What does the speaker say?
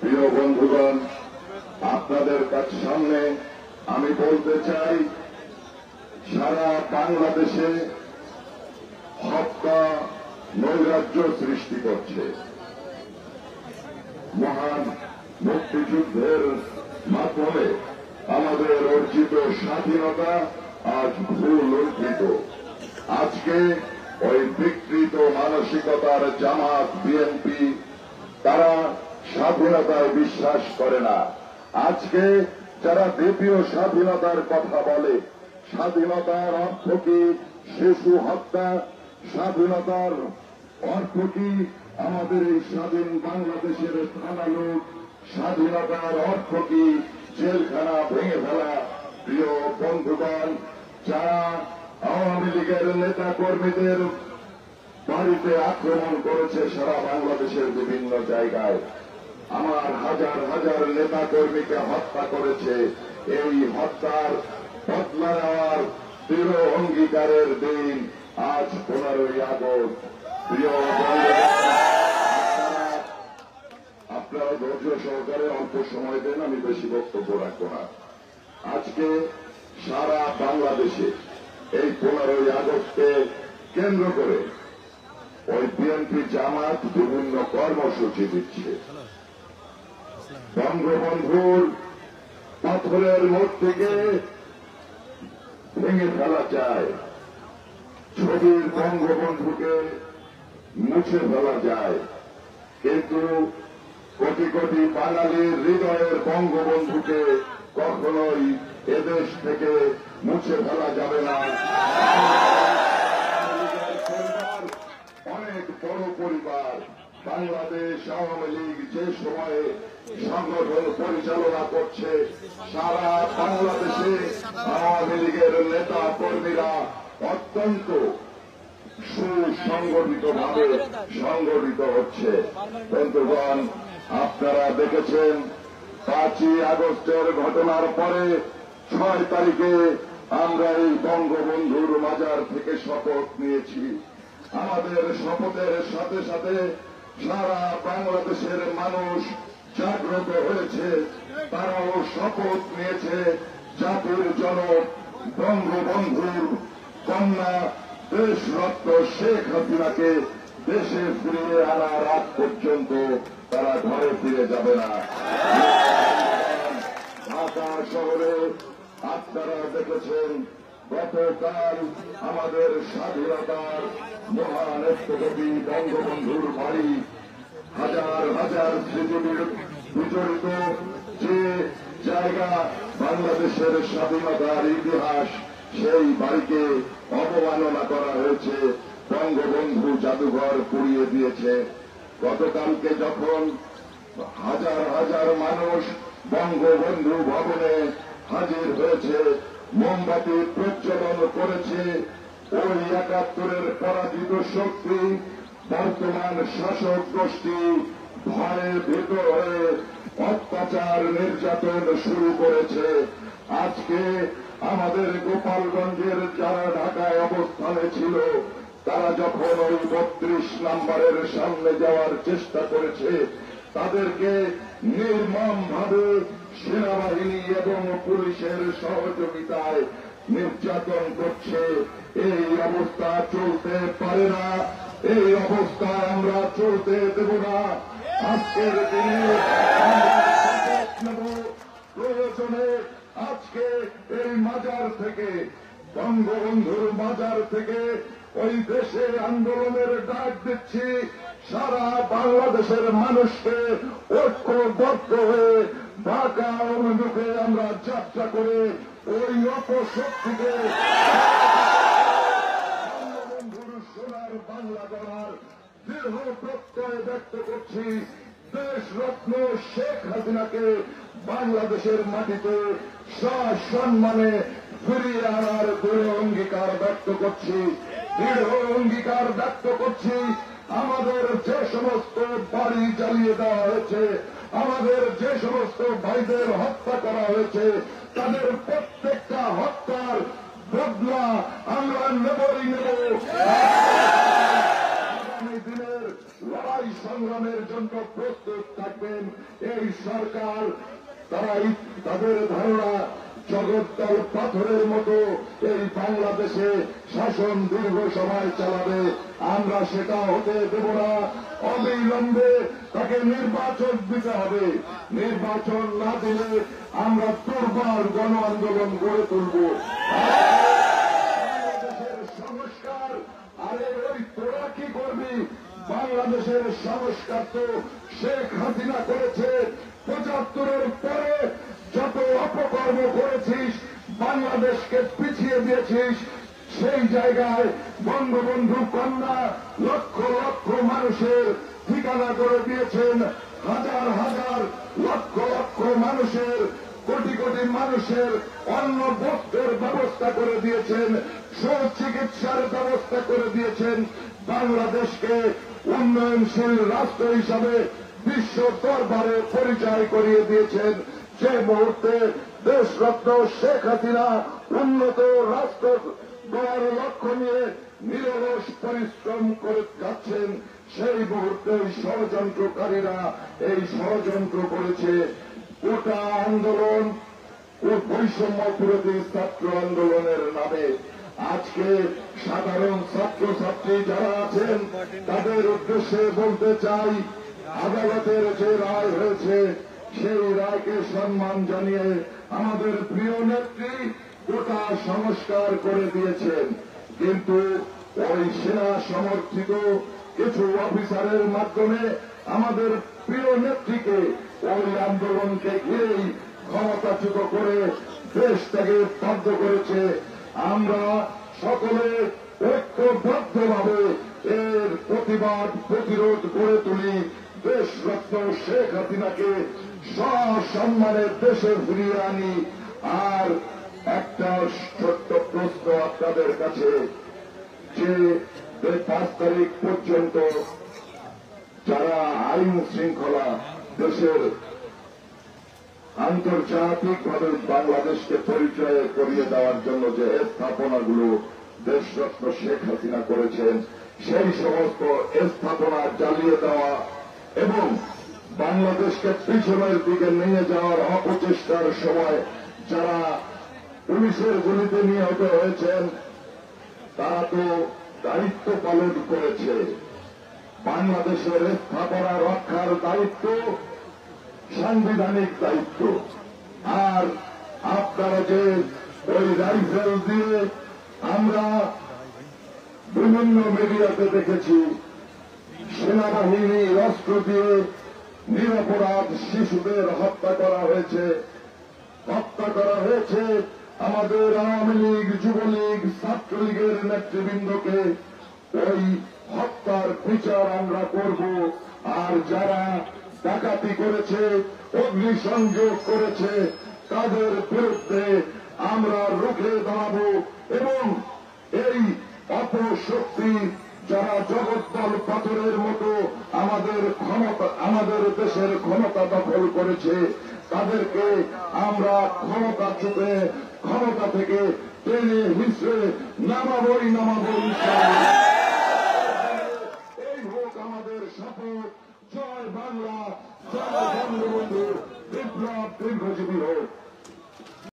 প্রিয় বন্ধুগণ, আপনাদের কাছে সামনে আমি বলতে চাই, সারা বাংলাদেশে হত্যা নৈরাজ্য সৃষ্টি করছে। মহান মুক্তিযুদ্ধের মাধ্যমে আমাদের অর্জিত স্বাধীনতা আজ ভুল লুণ্ঠিত। আজকে ওই বিকৃত মানসিকতার জামাত বিএনপি তারা স্বাধীনতায় বিশ্বাস করে না। আজকে যারা দ্বিতীয় স্বাধীনতার কথা বলে, স্বাধীনতার অর্থ কি শিশু হত্যা? স্বাধীনতার অর্থ কি আমাদের এই স্বাধীন বাংলাদেশের থানা লুট? স্বাধীনতার অর্থ কি জেলখানা ভেঙে ফেলা? প্রিয় বন্ধুগণ, যারা আওয়ামী লীগের নেতা কর্মীদের বাড়িতে আক্রমণ করেছে সারা বাংলাদেশের বিভিন্ন জায়গায়, আমার হাজার হাজার নেতা কর্মীকে হত্যা করেছে, এই হত্যার বদলা নেওয়ার দৃঢ় অঙ্গীকারের দিন আজ 15ই আগস্ট। প্রিয় আপনারা ধৈর্য সহকারে অল্প সময় দেন, আমি বেশি বক্তব্য রাখবো না। আজকে সারা বাংলাদেশে এই 15ই আগস্টকে কেন্দ্র করে ওই বিএনপি জামাত বিভিন্ন কর্মসূচি দিচ্ছে। বঙ্গবন্ধুর পাথরের মূর্তিকে ভেঙে ফেলা যায়, ছবির বঙ্গবন্ধুকে মুছে ফেলা যায়, কিন্তু কোটি কোটি বাঙালির হৃদয়ের বঙ্গবন্ধুকে কখনোই এদেশ থেকে মুছে ফেলা যাবে না। অনেক বড় পরিবার বাংলাদেশ আওয়ামী লীগ যে সময়ে সংগঠন পরিচালনা করছে, সারা বাংলাদেশে আওয়ামী লীগের নেতা কর্মীরা অত্যন্ত সুসংগঠিতভাবে সংগঠিত হচ্ছে। বন্ধুগণ, আপনারা দেখেছেন 5ই আগস্টের ঘটনার পরে 6 তারিখে আমরা এই বঙ্গবন্ধুর মাজার থেকে শপথ নিয়েছি। আমাদের শপথের সাথে সাথে সারা বাংলাদেশের মানুষ জাগ্রত হয়েছে, তারাও শপথ নিয়েছে জাতির জনক বঙ্গবন্ধুর কন্যা দেশরত্ন শেখ হাসিনাকে দেশে ফিরিয়ে আনার আগ পর্যন্ত তারা ঘরে ফিরে যাবে না। ঢাকা শহরে আপনারা দেখেছেন গতকাল আমাদের স্বাধীনতার মহান স্থপতি বঙ্গবন্ধুর বাড়ি, হাজার হাজার স্মৃতি বিজড়িত যে জায়গা বাংলাদেশের স্বাধীনতার ইতিহাস, সেই বাড়িকে অবমাননা করা হয়েছে, বঙ্গবন্ধু জাদুঘর পুড়িয়ে দিয়েছে। গতকালকে যখন হাজার হাজার মানুষ বঙ্গবন্ধু ভবনে হাজির হয়েছে, মোমবাতি প্রজ্বলন করেছে, ওই 71-এর পরাজিত শক্তি বর্তমান শাসক গোষ্ঠী ভয়ে ভীত হয়ে অত্যাচার নির্যাতন শুরু করেছে। আজকে আমাদের গোপালগঞ্জের যারা ঢাকায় অবস্থানে ছিল, তারা যখন ওই 32 নম্বরের সামনে যাওয়ার চেষ্টা করেছে, তাদেরকে নির্মমভাবে সেনাবাহিনী এবং পুলিশের সহযোগিতায় নির্যাতন করছে। এই অবস্থা চলতে পারে না, এই অবস্থায় আমরা চলতে দেব না। আজকের দিনে প্রয়োজনে আজকে এই মাজার থেকে, বঙ্গবন্ধুর মাজার থেকে ওই দেশে আন্দোলনের ডাক দিচ্ছি। সারা বাংলাদেশের মানুষকে ঐক্যবদ্ধ হয়ে ঢাকা অভিমুখে আমরা যাত্রা করে ওই অপশক্তিকে বঙ্গবন্ধুর সোনার বাংলা গড়ার দৃঢ় প্রত্যয় ব্যক্ত করছি। দেশরত্ন শেখ হাসিনাকে বাংলাদেশের মাটিতে সসম্মানে ফিরিয়ে আনার দৃঢ় অঙ্গীকার ব্যক্ত করছি। দৃঢ় অঙ্গীকার ব্যক্ত করছি। আমাদের যে সমস্ত বাড়ি জ্বালিয়ে দেওয়া হয়েছে, আমাদের যে সমস্ত ভাইদের হত্যা করা হয়েছে, তাদের প্রত্যেকটা হত্যার বদলা আমরা নেবই নেব। আগামী দিনের লড়াই সংগ্রামের জন্য প্রস্তুত থাকবেন। এই সরকার তাদের ধারণা জগদ্দল পাথরের মতো এই বাংলাদেশে শাসন দীর্ঘ সময় চালাবে। আমরা সেটা হতে দেব না। অবিলম্বে তাকে নির্বাচন দিতে হবে। নির্বাচন না দিলে আমরা দুর্বার গণ আন্দোলন গড়ে তুলব। বাংলাদেশের সংস্কার, আরে ওই তোরা কি করবি? বাংলাদেশের সংস্কার তো শেখ হাসিনা করেছে। ৭৫-এর পরে যত অপকর্ম করেছিস, বাংলাদেশকে পিছিয়ে দিয়েছিস, সেই জায়গায় বঙ্গবন্ধু কন্যা লক্ষ লক্ষ মানুষের ঠিকানা করে দিয়েছেন। হাজার হাজার লক্ষ লক্ষ মানুষের, কোটি কোটি মানুষের অন্ন বস্ত্রের ব্যবস্থা করে দিয়েছেন, সুচিকিৎসার ব্যবস্থা করে দিয়েছেন। বাংলাদেশকে উন্নয়নশীল রাষ্ট্র হিসাবে বিশ্ব দরবারে পরিচয় করিয়ে দিয়েছেন। যে মুহূর্তে দেশরত্ন শেখ হাসিনা উন্নত রাষ্ট্র গড়ার লক্ষ্য নিয়ে নিরলস পরিশ্রম করে যাচ্ছেন, সেই মুহূর্তে ষড়যন্ত্রকারীরা এই ষড়যন্ত্র করেছে। গোটা আন্দোলন ও বৈষম্য বিরোধী ছাত্র আন্দোলনের নামে আজকে সাধারণ ছাত্রছাত্রী যারা আছেন তাদের উদ্দেশ্যে বলতে চাই, আদালতের যে রায় হয়েছে সেই রায়কে সম্মান জানিয়ে আমাদের প্রিয় নেত্রী গোটা সংস্কার করে দিয়েছেন। কিন্তু ওই সেনা সমর্থিত কিছু অফিসারের মাধ্যমে আমাদের প্রিয় নেত্রীকে ওই আন্দোলনকে ঘিরেই ক্ষমতাচ্যুত করে দেশটাকে বাধ্য করেছে। আমরা সকলে ঐক্যবদ্ধভাবে এর প্রতিবাদ প্রতিরোধ করে তুলি। দেশরত্ন শেখ হাসিনাকে সসম্মানে দেশে ফিরিয়ে আনি। আর একটা ছোট্ট প্রশ্ন আপনাদের কাছে, যে ৫ তারিখ পর্যন্ত যারা আইন শৃঙ্খলা দেশের আন্তর্জাতিকভাবে বাংলাদেশকে পরিচয় করিয়ে দেওয়ার জন্য যে স্থাপনাগুলো দেশরত্ন শেখ হাসিনা করেছেন, সেই সমস্ত স্থাপনা জ্বালিয়ে দেওয়া এবং বাংলাদেশকে পিছনের দিকে নিয়ে যাওয়ার অপচেষ্টার সময় যারা পুলিশের গুলিতে নিহত হয়েছেন তারা তো দায়িত্ব পালন করেছে। বাংলাদেশের স্থাপনা রক্ষার দায়িত্ব সাংবিধানিক দায়িত্ব। আর আপনারা যে ওই রাইফেল দিয়ে, আমরা বিভিন্ন মিডিয়াতে দেখেছি সেনাবাহিনী অস্ত্র দিয়ে নিরপরাধ শিশুদের হত্যা করা হয়েছে। আমাদের আওয়ামী লীগ, যুবলীগ, ছাত্রলীগের নেতৃবৃন্দকে ওই হত্যার বিচার আমরা করব। আর যারা ডাকাতি করেছে, অগ্নিসংযোগ করেছে, তাদের বিরুদ্ধে আমরা রুখে দাঁড়াবো এবং এই অপশক্তি যারা জগদ্দল পাথরের মতো আমাদের দেশের ক্ষমতা দখল করেছে তাদেরকে আমরা ক্ষমতা থেকে টেনে হিসেবে নামাবই। এই হোক আমাদের শপথ। জয় বাংলা, জয় বঙ্গবন্ধু, বিপ্লব দীর্ঘজীবী হোক।